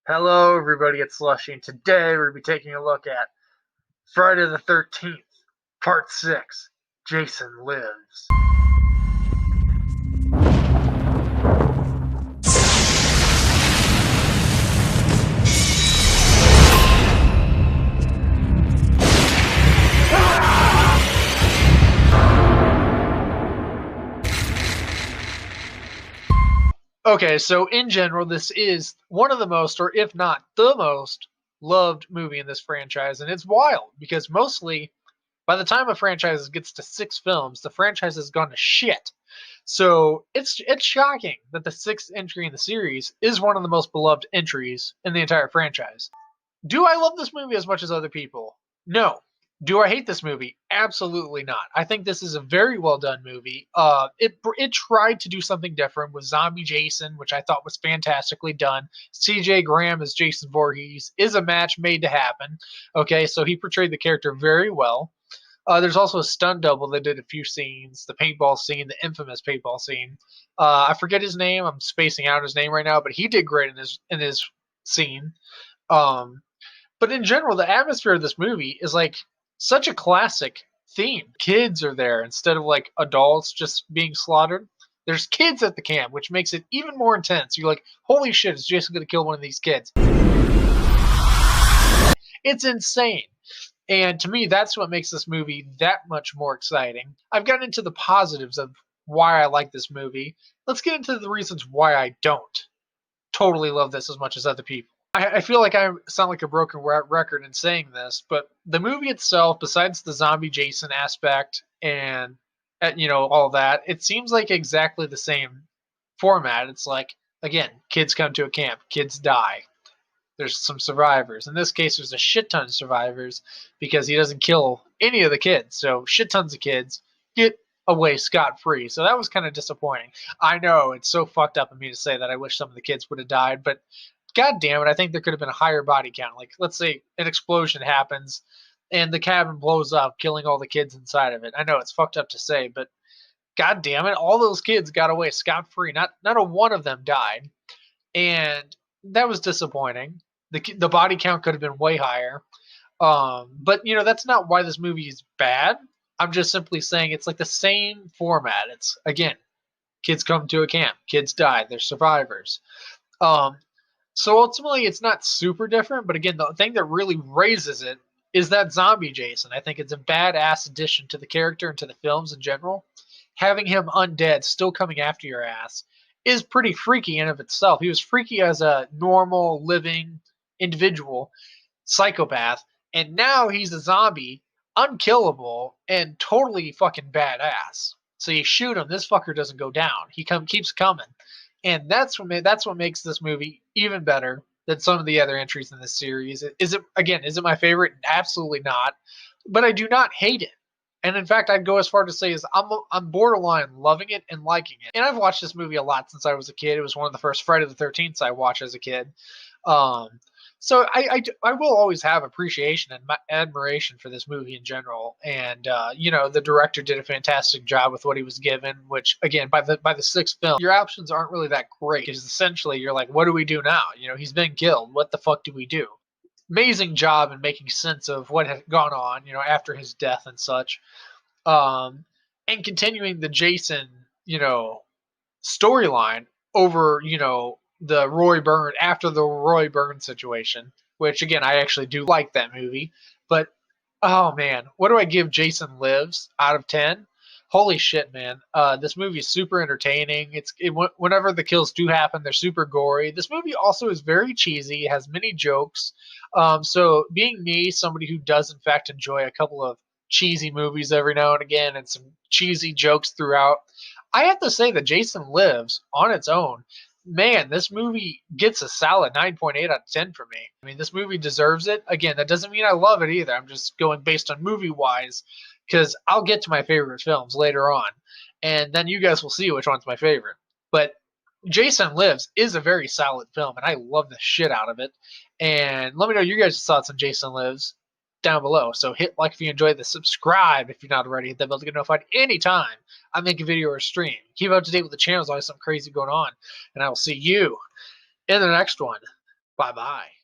Hello, everybody, it's SLUSHIE, and today we're going to be taking a look at Friday the 13th, Part 6, Jason Lives. Okay, so in general, this is one of the most, or if not the most, loved movie in this franchise, and it's wild because mostly by the time a franchise gets to 6 films, the franchise has gone to shit. So it's shocking that the 6th entry in the series is one of the most beloved entries in the entire franchise. Do I love this movie as much as other people? No. Do I hate this movie? Absolutely not. I think this is a very well done movie. It tried to do something different with Zombie Jason, which I thought was fantastically done. C.J. Graham as Jason Voorhees is a match made to happen. Okay, so he portrayed the character very well. There's also a stunt double that did a few scenes, the paintball scene, the infamous paintball scene. I forget his name. I'm spacing out his name right now, but he did great in his scene. Um, but in general, the atmosphere of this movie is like such a classic theme. Kids are there instead of like adults just being slaughtered. There's kids at the camp, which makes it even more intense. You're like, holy shit, is Jason going to kill one of these kids? It's insane. And to me, that's what makes this movie that much more exciting. I've gotten into the positives of why I like this movie. Let's get into the reasons why I don't totally love this as much as other people. I feel like I sound like a broken record in saying this, but the movie itself, besides the zombie Jason aspect and all that, it seems like exactly the same format. It's like, again, kids come to a camp, kids die. There's some survivors. In this case, there's a shit ton of survivors because he doesn't kill any of the kids. So shit tons of kids get away scot free. So that was kind of disappointing. I know it's so fucked up of me to say that I wish some of the kids would have died, but god damn it, I think there could have been a higher body count. Like, let's say an explosion happens and the cabin blows up, killing all the kids inside of it. I know it's fucked up to say, but god damn it, all those kids got away scot free. Not a one of them died, and that was disappointing. The body count could have been way higher. But that's not why this movie is bad. I'm just simply saying it's like the same format. It's, again, kids come to a camp, kids die, they're survivors. Um, so ultimately, it's not super different. But again, the thing that really raises it is that zombie Jason. I think it's a badass addition to the character and to the films in general. Having him undead, still coming after your ass, is pretty freaky in of itself. He was freaky as a normal living individual, psychopath, and now he's a zombie, unkillable, and totally fucking badass. So you shoot him, this fucker doesn't go down. He keeps coming, and that's what makes this movie even better than some of the other entries in this series. Is it my favorite? Absolutely not, but I do not hate it. And in fact, I'd go as far to say is I'm borderline loving it and liking it. And I've watched this movie a lot since I was a kid. It was one of the first Friday the 13th I watched as a kid. Um, so I will always have appreciation and admiration for this movie in general. And the director did a fantastic job with what he was given. Which, again, by the 6th film, your options aren't really that great because essentially you're like, what do we do now? He's been killed. What the fuck do we do? Amazing job in making sense of what had gone on, after his death and such, um, and continuing the Jason, storyline over, the Roy Byrne after the Roy Byrne situation, which again I actually do like that movie, but oh man, what do I give Jason Lives out of 10? Holy shit, man! This movie is super entertaining. Whenever the kills do happen, they're super gory. This movie also is very cheesy. It has many jokes. So being me, somebody who does in fact enjoy a couple of cheesy movies every now and again, and some cheesy jokes throughout, I have to say that Jason Lives on its own. Man, this movie gets a solid 9.8 out of 10 for me. I mean, this movie deserves it. Again, that doesn't mean I love it either. I'm just going based on movie wise, because I'll get to my favorite films later on, and then you guys will see which one's my favorite. But Jason Lives is a very solid film, and I love the shit out of it. And let me know your guys' thoughts on Jason Lives down below. So hit like if you enjoyed this, subscribe if you're not already, hit that bell to get notified anytime I make a video or a stream. Keep up to date with the channel, there's always something crazy going on, and I will see you in the next one. Bye bye.